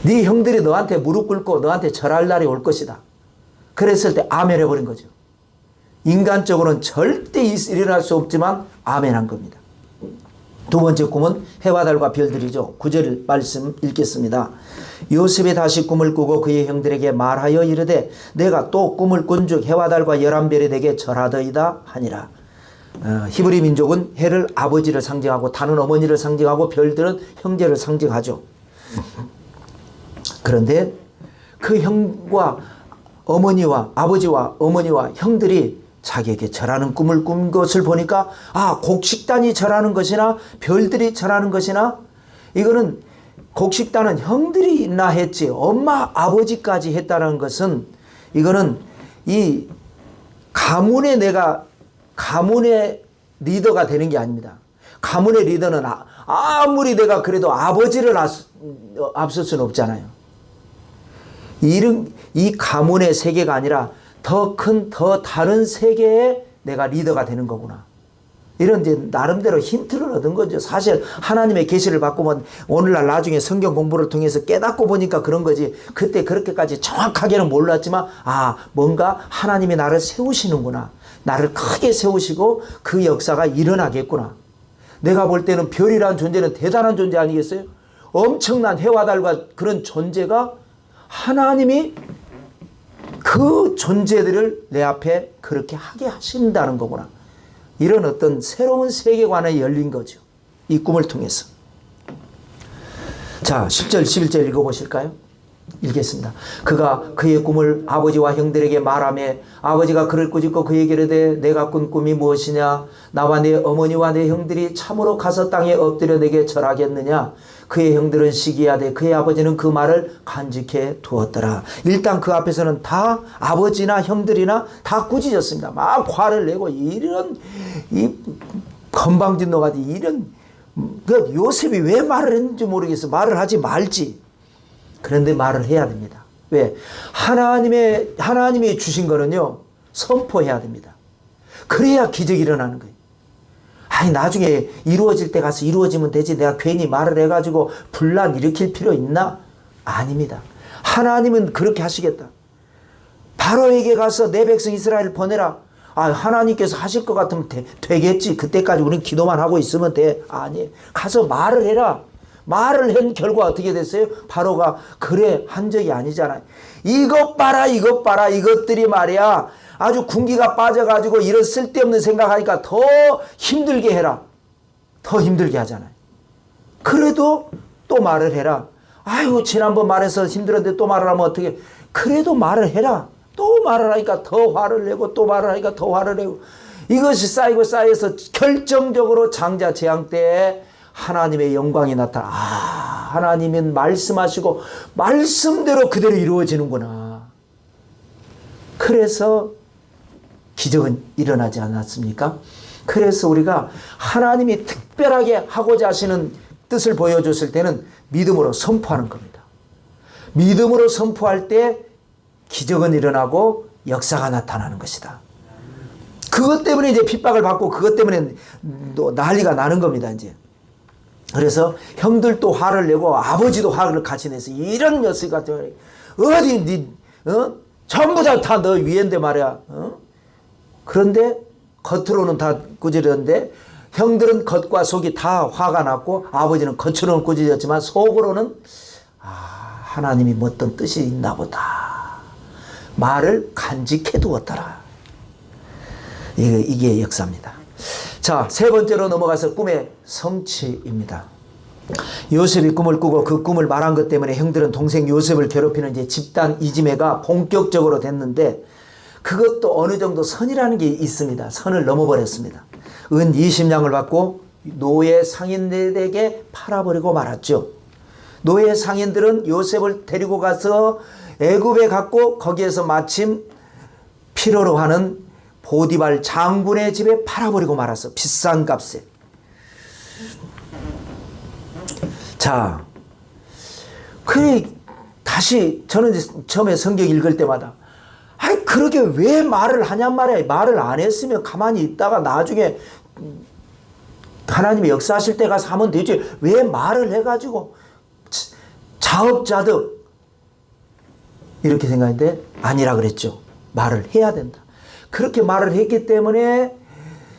네 형들이 너한테 무릎 꿇고 너한테 절할 날이 올 것이다. 그랬을 때 아멘 해버린 거죠. 인간적으로는 절대 일어날 수 없지만 아멘한 겁니다. 두 번째 꿈은 해와 달과 별들이죠. 9절 말씀 읽겠습니다. 요셉이 다시 꿈을 꾸고 그의 형들에게 말하여 이르되 내가 또 꿈을 꾼즉 해와 달과 11별이 내게 절하더이다 하니라. 히브리 민족은 해를 아버지를 상징하고 달은 어머니를 상징하고 별들은 형제를 상징하죠. 그런데 그 형과 어머니와 아버지와 어머니와 형들이 자기에게 절하는 꿈을 꾼 것을 보니까 곡식단이 절하는 것이나 별들이 절하는 것이나, 이거는 곡식단은 형들이 있나 했지 엄마 아버지까지 했다는 것은 이거는 이 가문의 리더가 되는 게 아닙니다. 가문의 리더는 아무리 내가 그래도 아버지를 앞설 수는 없잖아요. 이 가문의 세계가 아니라 더 큰, 더 다른 세계의 내가 리더가 되는 거구나. 이런 이제 나름대로 힌트를 얻은 거죠. 사실 하나님의 계시를 받고 오늘날 나중에 성경 공부를 통해서 깨닫고 보니까 그런 거지. 그때 그렇게까지 정확하게는 몰랐지만 뭔가 하나님이 나를 세우시는구나. 나를 크게 세우시고 그 역사가 일어나겠구나. 내가 볼 때는 별이라는 존재는 대단한 존재 아니겠어요? 엄청난 해와 달과 그런 존재가 하나님이 그 존재들을 내 앞에 그렇게 하게 하신다는 거구나. 이런 어떤 새로운 세계관에 열린 거죠. 이 꿈을 통해서. 자, 10절, 11절 읽어보실까요? 읽겠습니다. 그가 그의 꿈을 아버지와 형들에게 말하며 아버지가 그를 꾸짖고 그에게 이르되 내가 꾼 꿈이 무엇이냐? 나와 내 어머니와 내 형들이 참으로 가서 땅에 엎드려 내게 절하겠느냐? 그의 형들은 시기하되 그의 아버지는 그 말을 간직해 두었더라. 일단 그 앞에서는 다 아버지나 형들이나 다 꾸짖었습니다. 막 화를 내고 이런 이 건방진노가 이런 그 요셉이 왜 말을 했는지 모르겠어. 말을 하지 말지. 그런데 말을 해야 됩니다. 왜? 하나님이 주신 거는요, 선포해야 됩니다. 그래야 기적이 일어나는 거예요. 나중에 이루어질 때 가서 이루어지면 되지. 내가 괜히 말을 해가지고 분란 일으킬 필요 있나? 아닙니다. 하나님은 그렇게 하시겠다. 바로에게 가서 내 백성 이스라엘을 보내라. 하나님께서 하실 것 같으면 되겠지. 그때까지 우리는 기도만 하고 있으면 돼. 아니, 가서 말을 해라. 말을 한 결과 어떻게 됐어요? 바로가 그래 한 적이 아니잖아요. 이것 봐라 이것들이 말이야 아주 군기가 빠져가지고 이런 쓸데없는 생각하니까 더 힘들게 해라. 더 힘들게 하잖아요. 그래도 또 말을 해라. 지난번 말해서 힘들었는데 또 말을 하면 어떻게. 그래도 말을 해라. 또 말을 하니까 더 화를 내고 또 말을 하니까 더 화를 내고 이것이 쌓여서 결정적으로 장자 재앙 때에 하나님의 영광이 나타나. 하나님은 말씀하시고 말씀대로 그대로 이루어지는구나. 그래서 기적은 일어나지 않았습니까? 그래서 우리가 하나님이 특별하게 하고자 하시는 뜻을 보여줬을 때는 믿음으로 선포하는 겁니다. 믿음으로 선포할 때 기적은 일어나고 역사가 나타나는 것이다. 그것 때문에 이제 핍박을 받고 그것 때문에 난리가 나는 겁니다. 이제. 그래서 형들도 화를 내고 아버지도 화를 같이 내서 이런 녀석 같은 어디 전부 다 너 위인데 말이야. 그런데 겉으로는 다 꾸짖었는데 형들은 겉과 속이 다 화가 났고 아버지는 겉으로는 꾸짖었지만 속으로는 하나님이 뭐 어떤 뜻이 있나 보다. 말을 간직해 두었더라. 이게 역사입니다. 자, 세 번째로 넘어가서 꿈의 성취입니다. 요셉이 꿈을 꾸고 그 꿈을 말한 것 때문에 형들은 동생 요셉을 괴롭히는 이제 집단 이지매가 본격적으로 됐는데 그것도 어느 정도 선이라는 게 있습니다. 선을 넘어버렸습니다. 은 20냥을 받고 노예 상인들에게 팔아버리고 말았죠. 노예 상인들은 요셉을 데리고 가서 애굽에 갔고 거기에서 마침 필요로 하는 보디발 장군의 집에 팔아버리고 말았어. 비싼 값에. 자, 다시 저는 처음에 성경 읽을 때마다 그러게 왜 말을 하냔 말이야. 말을 안 했으면 가만히 있다가 나중에 하나님이 역사하실 때 가서 하면 되지. 왜 말을 해가지고 자업자득 이렇게 생각했는데 아니라 그랬죠. 말을 해야 된다. 그렇게 말을 했기 때문에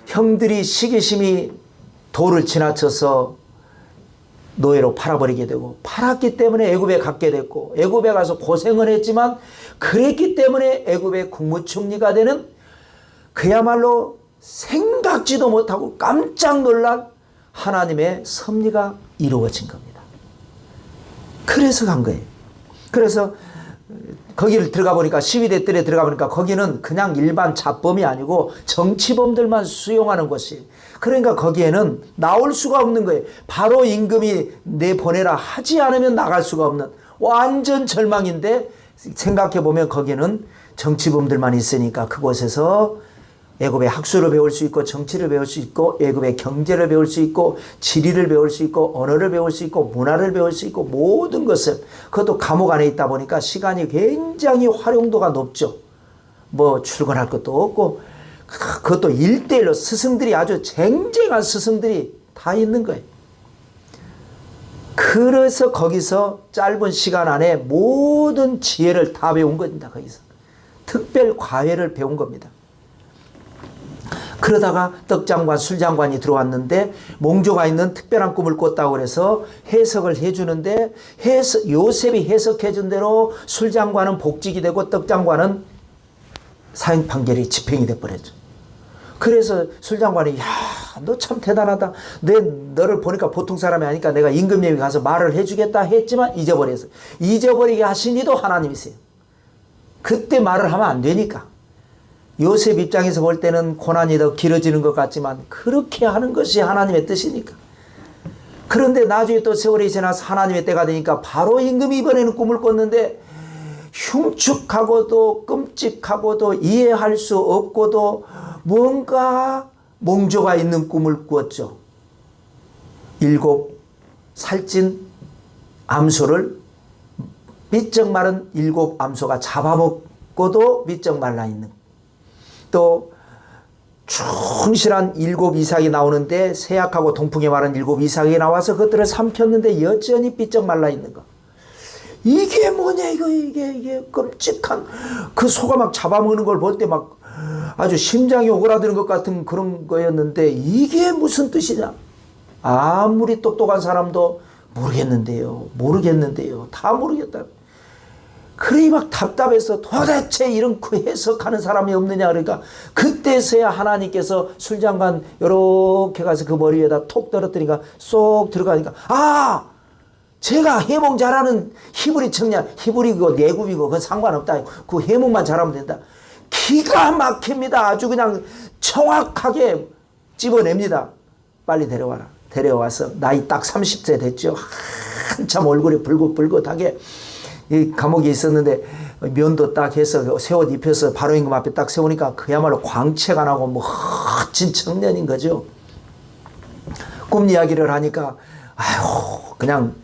형들이 시기심이 도를 지나쳐서 노예로 팔아버리게 되고 팔았기 때문에 애굽에 갔게 됐고 애굽에 가서 고생을 했지만 그랬기 때문에 애굽의 국무총리가 되는 그야말로 생각지도 못하고 깜짝 놀란 하나님의 섭리가 이루어진 겁니다. 그래서 간 거예요. 그래서 거기를 들어가 보니까 12대 뜰에 들어가 보니까 거기는 그냥 일반 잡범이 아니고 정치범들만 수용하는 곳이. 그러니까 거기에는 나올 수가 없는 거예요. 바로 임금이 내보내라 하지 않으면 나갈 수가 없는 완전 절망인데 생각해 보면 거기는 정치범들만 있으니까 그곳에서 애굽의 학술을 배울 수 있고 정치를 배울 수 있고 애굽의 경제를 배울 수 있고 지리를 배울 수 있고 언어를 배울 수 있고 문화를 배울 수 있고 모든 것을 그것도 감옥 안에 있다 보니까 시간이 굉장히 활용도가 높죠. 뭐 출근할 것도 없고 그것도 1대1로 스승들이 아주 쟁쟁한 스승들이 다 있는 거예요. 그래서 거기서 짧은 시간 안에 모든 지혜를 다 배운 겁니다. 거기서 특별 과외를 배운 겁니다. 그러다가 떡장관, 술장관이 들어왔는데 몽조가 있는 특별한 꿈을 꿨다고 그래서 해석을 해주는데 요셉이 해석해 준 대로 술장관은 복직이 되고 떡장관은 사형 판결이 집행이 돼버렸죠. 그래서 술장관이 야, 너 참 대단하다. 너를 보니까 보통 사람이 아니까 내가 임금님이 가서 말을 해주겠다 했지만 잊어버렸어요. 잊어버리게 하신 이도 하나님이세요. 그때 말을 하면 안 되니까. 요셉 입장에서 볼 때는 고난이 더 길어지는 것 같지만 그렇게 하는 것이 하나님의 뜻이니까. 그런데 나중에 또 세월이 지나서 하나님의 때가 되니까 바로 임금이 이번에는 꿈을 꿨는데 흉측하고도 끔찍하고도 이해할 수 없고도 뭔가 몽조가 있는 꿈을 꾸었죠. 7 살찐 암소를 삐쩍 마른 7 암소가 잡아먹고도 삐쩍 말라있는, 또 충실한 7 이삭이 나오는데 세약하고 동풍에 마른 7 이삭이 나와서 그것들을 삼켰는데 여전히 삐쩍 말라있는 거. 이게 뭐냐 이게 끔찍한, 그 소가 막 잡아먹는 걸 볼 때 막 아주 심장이 오그라드는 것 같은 그런 거였는데 이게 무슨 뜻이냐. 아무리 똑똑한 사람도 모르겠는데요. 다 모르겠다. 그러니 막 답답해서 도대체 이런 그 해석하는 사람이 없느냐. 그러니까 그때서야 하나님께서 술장관 요렇게 가서 그 머리 위에다 톡 떨어뜨리니까 쏙 들어가니까, 아, 제가 해몽 잘하는 히브리 청년, 히브리고 내굽이고 그건 상관없다. 그 해몽만 잘하면 된다. 기가 막힙니다. 아주 그냥 정확하게 집어냅니다. 빨리 데려와라. 데려와서 나이 딱 30세 됐죠. 한참 얼굴이 붉긋붉긋하게 이 감옥에 있었는데 면도 딱 해서 새 옷 입혀서 바로 임금 앞에 딱 세우니까 그야말로 광채가 나고 멋진 청년인 거죠. 꿈 이야기를 하니까 아유 그냥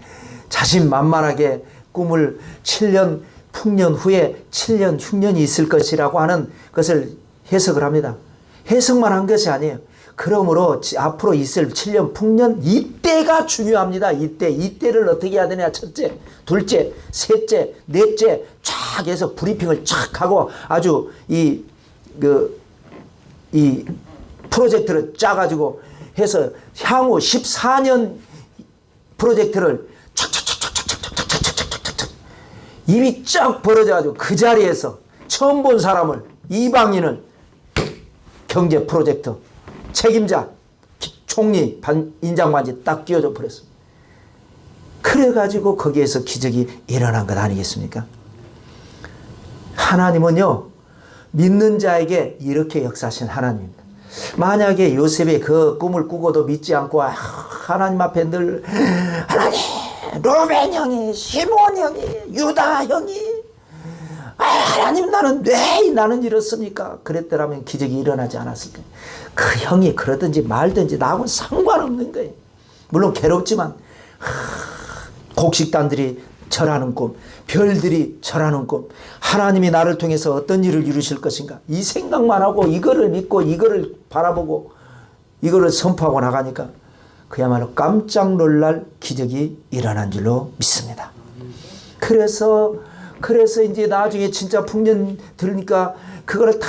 자신만만하게 꿈을 7년 풍년 후에 7년 흉년이 있을 것이라고 하는 것을 해석을 합니다. 해석만 한 것이 아니에요. 그러므로 앞으로 있을 7년 풍년, 이때가 중요합니다. 이때를 어떻게 해야 되냐. 첫째, 둘째, 셋째, 넷째 쫙 해서 브리핑을 쫙 하고 아주 이 프로젝트를 짜가지고 해서 향후 14년 프로젝트를 입이 쫙 벌어져가지고 그 자리에서 처음 본 사람을, 이방인을 경제 프로젝트 책임자, 총리, 인장반지 딱 끼워줘 버렸습니다. 그래가지고 거기에서 기적이 일어난 것 아니겠습니까? 하나님은요, 믿는 자에게 이렇게 역사하신 하나님입니다. 만약에 요셉이 그 꿈을 꾸고도 믿지 않고 하나님 앞에 늘 하나님, 로벤 형이, 시몬 형이, 유다 형이, 하나님 나는 이렇습니까? 그랬더라면 기적이 일어나지 않았을 거예요. 그 형이 그러든지 말든지 나하고는 상관없는 거예요. 물론 괴롭지만 곡식단들이 절하는 꿈, 별들이 절하는 꿈, 하나님이 나를 통해서 어떤 일을 이루실 것인가, 이 생각만 하고 이거를 믿고 이거를 바라보고 이거를 선포하고 나가니까 그야말로 깜짝 놀랄 기적이 일어난 줄로 믿습니다. 그래서 이제 나중에 진짜 풍년 들으니까 그거를 다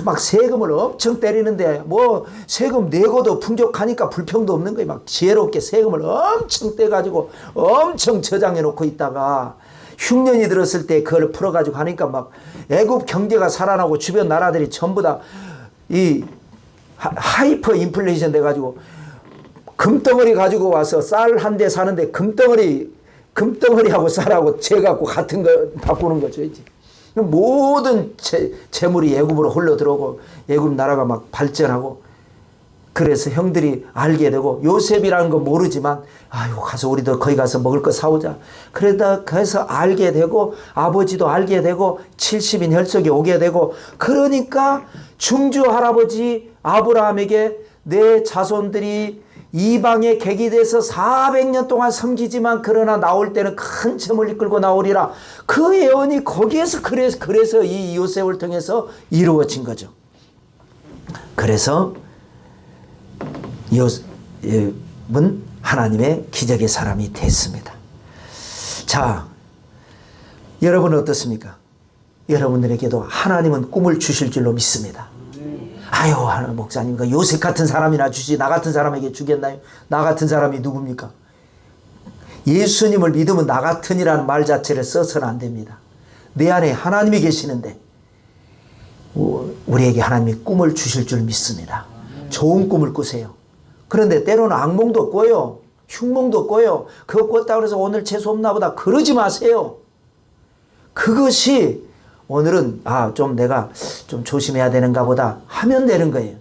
막 세금을 엄청 때리는데 뭐 세금 내고도 풍족하니까 불평도 없는 거예요. 막 지혜롭게 세금을 엄청 떼가지고 엄청 저장해 놓고 있다가 흉년이 들었을 때 그걸 풀어가지고 하니까 막 애굽 경제가 살아나고 주변 나라들이 전부 다 이 하이퍼 인플레이션 돼가지고 금덩어리 가지고 와서 쌀 한 대 사는데 금덩어리하고 쌀하고 재 갖고 같은 거 바꾸는 거죠. 이제 모든 재물이 애굽으로 흘러 들어오고 애굽 나라가 막 발전하고 그래서 형들이 알게 되고 요셉이라는 거 모르지만 아이고 가서 우리도 거기 가서 먹을 거 사오자. 그러다 그래서 알게 되고 아버지도 알게 되고 70인 혈족이 오게 되고 그러니까 중주 할아버지 아브라함에게 내 자손들이 이방의 객이 돼서 400년 동안 섬기지만 그러나 나올 때는 큰 재물 이끌고 나오리라. 그 예언이 거기에서 그래서 이 요셉을 통해서 이루어진 거죠. 그래서 요셉은 하나님의 기적의 사람이 됐습니다. 자, 여러분은 어떻습니까? 여러분들에게도 하나님은 꿈을 주실 줄로 믿습니다. 아유, 하나님 목사님, 요셉 같은 사람이나 주지 나 같은 사람에게 주겠나요? 나 같은 사람이 누굽니까? 예수님을 믿으면 나 같은이라는 말 자체를 써서는 안 됩니다. 내 안에 하나님이 계시는데 우리에게 하나님이 꿈을 주실 줄 믿습니다. 좋은 꿈을 꾸세요. 그런데 때로는 악몽도 꿔요. 흉몽도 꿔요. 그거 꿨다고 해서 오늘 재수 없나 보다 그러지 마세요. 그것이 오늘은 좀 내가 좀 조심해야 되는가 보다 하면 되는 거예요.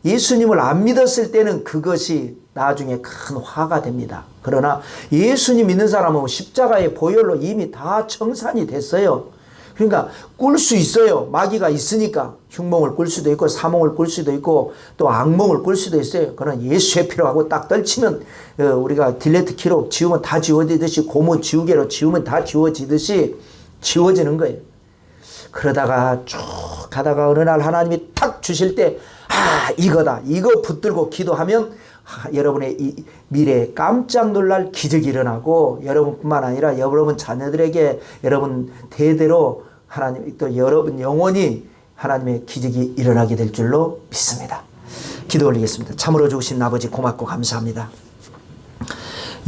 예수님을 안 믿었을 때는 그것이 나중에 큰 화가 됩니다. 그러나 예수님 믿는 사람은 십자가의 보혈로 이미 다 청산이 됐어요. 그러니까 꿀 수 있어요. 마귀가 있으니까 흉몽을 꿀 수도 있고 사몽을 꿀 수도 있고 또 악몽을 꿀 수도 있어요. 그러나 예수의 피로 하고 딱 떨치면 우리가 딜레트 키로 지우면 다 지워지듯이 고무 지우개로 지우면 다 지워지듯이 지워지는 거예요. 그러다가 쭉 가다가 어느 날 하나님이 탁 주실 때 이거다 이거 붙들고 기도하면 여러분의 이 미래에 깜짝 놀랄 기적이 일어나고 여러분뿐만 아니라 여러분 자녀들에게 여러분 대대로 하나님 또 여러분 영원히 하나님의 기적이 일어나게 될 줄로 믿습니다. 기도 올리겠습니다. 참으로 좋으신 아버지 고맙고 감사합니다.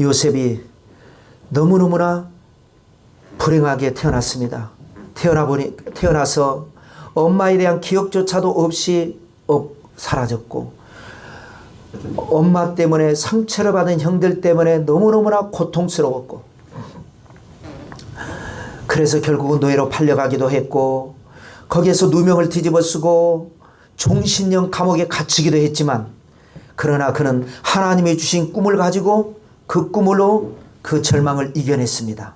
요셉이 너무너무나 불행하게 태어났습니다. 태어나서 엄마에 대한 기억조차도 없이 사라졌고 엄마 때문에 상처를 받은 형들 때문에 너무너무나 고통스러웠고 그래서 결국은 노예로 팔려가기도 했고 거기에서 누명을 뒤집어 쓰고 종신형 감옥에 갇히기도 했지만 그러나 그는 하나님이 주신 꿈을 가지고 그 꿈으로 그 절망을 이겨냈습니다.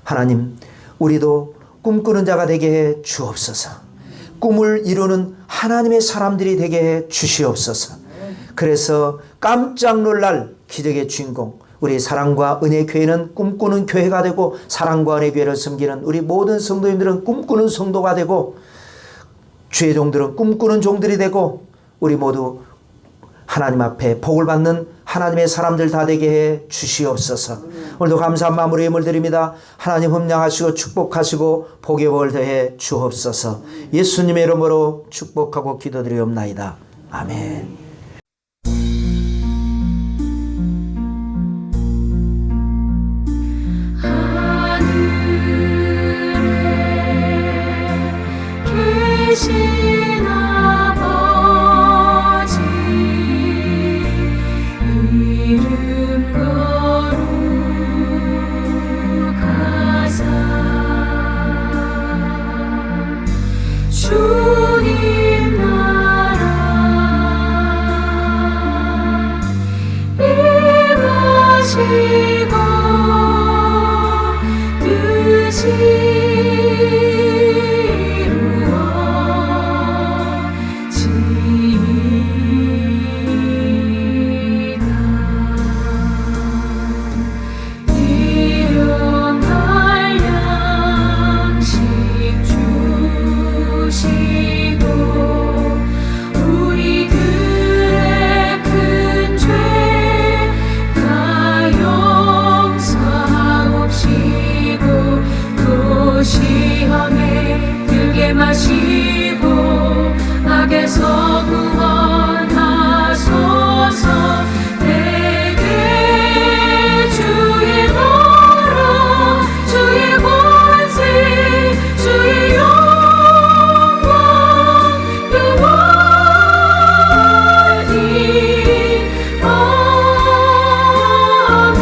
하나님, 우리도 꿈꾸는 자가 되게 해 주옵소서. 꿈을 이루는 하나님의 사람들이 되게 해 주시옵소서. 그래서 깜짝 놀랄 기적의 주인공 우리 사랑과 은혜 교회는 꿈꾸는 교회가 되고 사랑과 은혜 교회를 섬기는 우리 모든 성도님들은 꿈꾸는 성도가 되고 주의 종들은 꿈꾸는 종들이 되고 우리 모두 하나님 앞에 복을 받는 하나님의 사람들 다 되게 해 주시옵소서. 오늘도 감사한 마음으로 예물 드립니다. 하나님 흠량하시고 축복하시고 복의 복을 더해 주옵소서. 예수님의 이름으로 축복하고 기도드리옵나이다. 아멘. 계신 아버지 이름 거룩하사 주님 나라 임하시고 뜻이 마시고 악에서 구원하소서. 내게 주의 나라 주의 권세 주의 영광 영원히 아멘.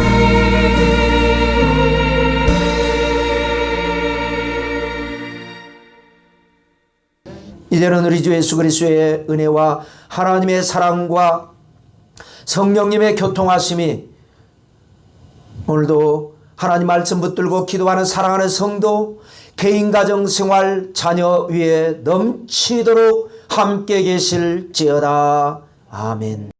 이제는 우리 주 예수 그리스도의 은혜와 하나님의 사랑과 성령님의 교통하심이 오늘도 하나님 말씀 붙들고 기도하는 사랑하는 성도, 개인 가정 생활 자녀 위에 넘치도록 함께 계실지어다. 아멘.